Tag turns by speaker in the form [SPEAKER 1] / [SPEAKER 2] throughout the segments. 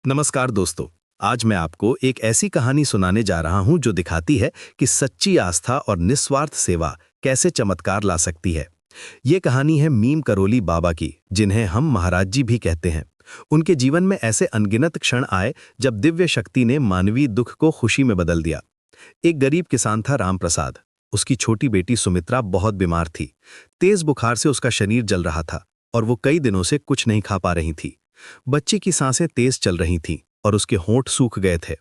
[SPEAKER 1] नमस्कार दोस्तों। आज मैं आपको एक ऐसी कहानी सुनाने जा रहा हूं जो दिखाती है कि सच्ची आस्था और निस्वार्थ सेवा कैसे चमत्कार ला सकती है। ये कहानी है मीम करोली बाबा की, जिन्हें हम महाराज जी भी कहते हैं। उनके जीवन में ऐसे अनगिनत क्षण आए जब दिव्य शक्ति ने मानवीय दुख को खुशी में बदल दिया। एक गरीब किसान था राम प्रसाद। उसकी छोटी बेटी सुमित्रा बहुत बीमार थी। तेज बुखार से उसका शरीर जल रहा था और वो कई दिनों से कुछ नहीं खा पा रही थी। बच्ची की सांसें तेज चल रही थीं और उसके होंठ सूख गए थे।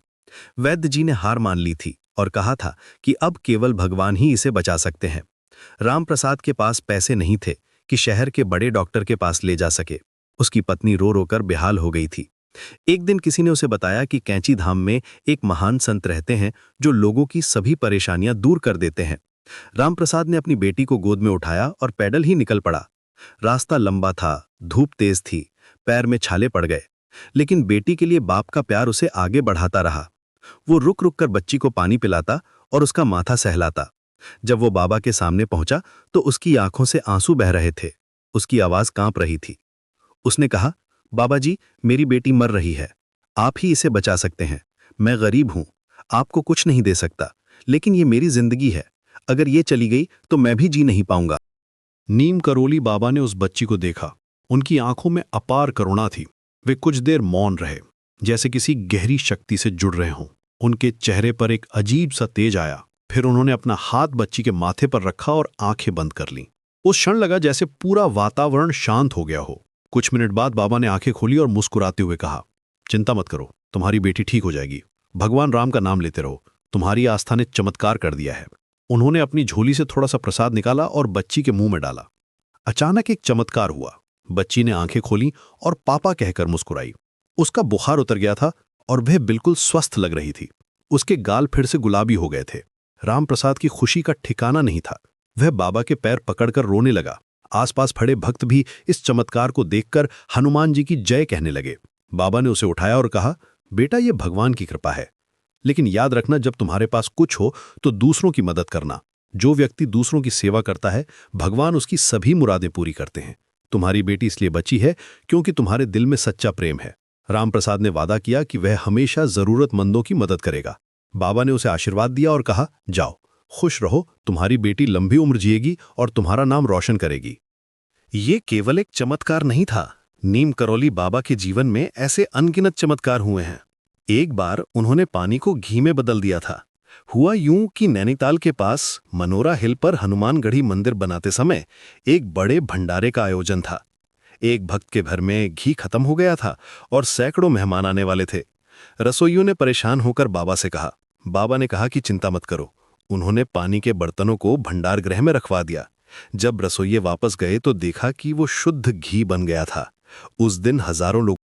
[SPEAKER 1] वैद्य जी ने हार मान ली थी और कहा था कि अब केवल भगवान ही इसे बचा सकते हैं। राम प्रसाद के पास पैसे नहीं थे कि शहर के बड़े डॉक्टर के पास ले जा सके। उसकी पत्नी रो रो कर बेहाल हो गई थी। एक दिन किसी ने उसे बताया कि कैंची धाम में एक महान संत रहते हैं जो लोगों की सभी परेशानियां दूर कर देते हैं। राम प्रसाद ने अपनी बेटी को गोद में उठाया और पैदल ही निकल पड़ा। रास्ता लंबा था, धूप तेज थी, पैर में छाले पड़ गए, लेकिन बेटी के लिए बाप का प्यार उसे आगे बढ़ाता रहा। वो रुक रुक कर बच्ची को पानी पिलाता और उसका माथा सहलाता। जब वो बाबा के सामने पहुंचा तो उसकी आंखों से आंसू बह रहे थे। उसकी आवाज कांप रही थी। उसने कहा, बाबा जी, मेरी बेटी मर रही है। आप ही इसे बचा सकते हैं। मैं गरीब हूं, आपको कुछ नहीं दे सकता, लेकिन ये मेरी जिंदगी है। अगर ये चली गई तो मैं भी जी नहीं पाऊंगा।
[SPEAKER 2] नीम करोली बाबा ने उस बच्ची को देखा। उनकी आंखों में अपार करुणा थी। वे कुछ देर मौन रहे, जैसे किसी गहरी शक्ति से जुड़ रहे हों। उनके चेहरे पर एक अजीब सा तेज आया। फिर उन्होंने अपना हाथ बच्ची के माथे पर रखा और आंखें बंद कर लीं। उस क्षण लगा जैसे पूरा वातावरण शांत हो गया हो। कुछ मिनट बाद बाबा ने आंखें खोली और मुस्कुराते हुए कहा, चिंता मत करो, तुम्हारी बेटी ठीक हो जाएगी। भगवान राम का नाम लेते रहो, तुम्हारी आस्था ने चमत्कार कर दिया है। उन्होंने अपनी झोली से थोड़ा सा प्रसाद निकाला और बच्ची के मुंह में डाला। अचानक एक चमत्कार हुआ। बच्ची ने आंखें खोली और पापा कहकर मुस्कुराई। उसका बुखार उतर गया था और वह बिल्कुल स्वस्थ लग रही थी। उसके गाल फिर से गुलाबी हो गए थे। राम प्रसाद की खुशी का ठिकाना नहीं था। वह बाबा के पैर पकड़कर रोने लगा। आसपास खड़े भक्त भी इस चमत्कार को देखकर हनुमान जी की जय कहने लगे। बाबा ने उसे उठाया और कहा, बेटा, ये भगवान की कृपा है, लेकिन याद रखना, जब तुम्हारे पास कुछ हो तो दूसरों की मदद करना। जो व्यक्ति दूसरों की सेवा करता है, भगवान उसकी सभी मुरादें पूरी करते हैं। तुम्हारी बेटी इसलिए बची है क्योंकि तुम्हारे दिल में सच्चा प्रेम है। राम प्रसाद ने वादा किया कि वह हमेशा जरूरतमंदों की मदद करेगा। बाबा ने उसे आशीर्वाद दिया और कहा, जाओ, खुश रहो, तुम्हारी बेटी लंबी उम्र जिएगी और तुम्हारा नाम रोशन करेगी।
[SPEAKER 1] ये केवल एक चमत्कार नहीं था। नीम करोली बाबा के जीवन में ऐसे अनगिनत चमत्कार हुए हैं। एक बार उन्होंने पानी को घी में बदल दिया था। हुआ यूं कि नैनीताल के पास मनोरा हिल पर हनुमानगढ़ी मंदिर बनाते समय एक बड़े भंडारे का आयोजन था। एक भक्त के घर में घी खत्म हो गया था और सैकड़ों मेहमान आने वाले थे। रसोइयों ने परेशान होकर बाबा से कहा। बाबा ने कहा कि चिंता मत करो। उन्होंने पानी के बर्तनों को भंडार गृह में रखवा दिया। जब रसोइये वापस गए तो देखा कि वो शुद्ध घी बन गया था। उस दिन हजारों लोग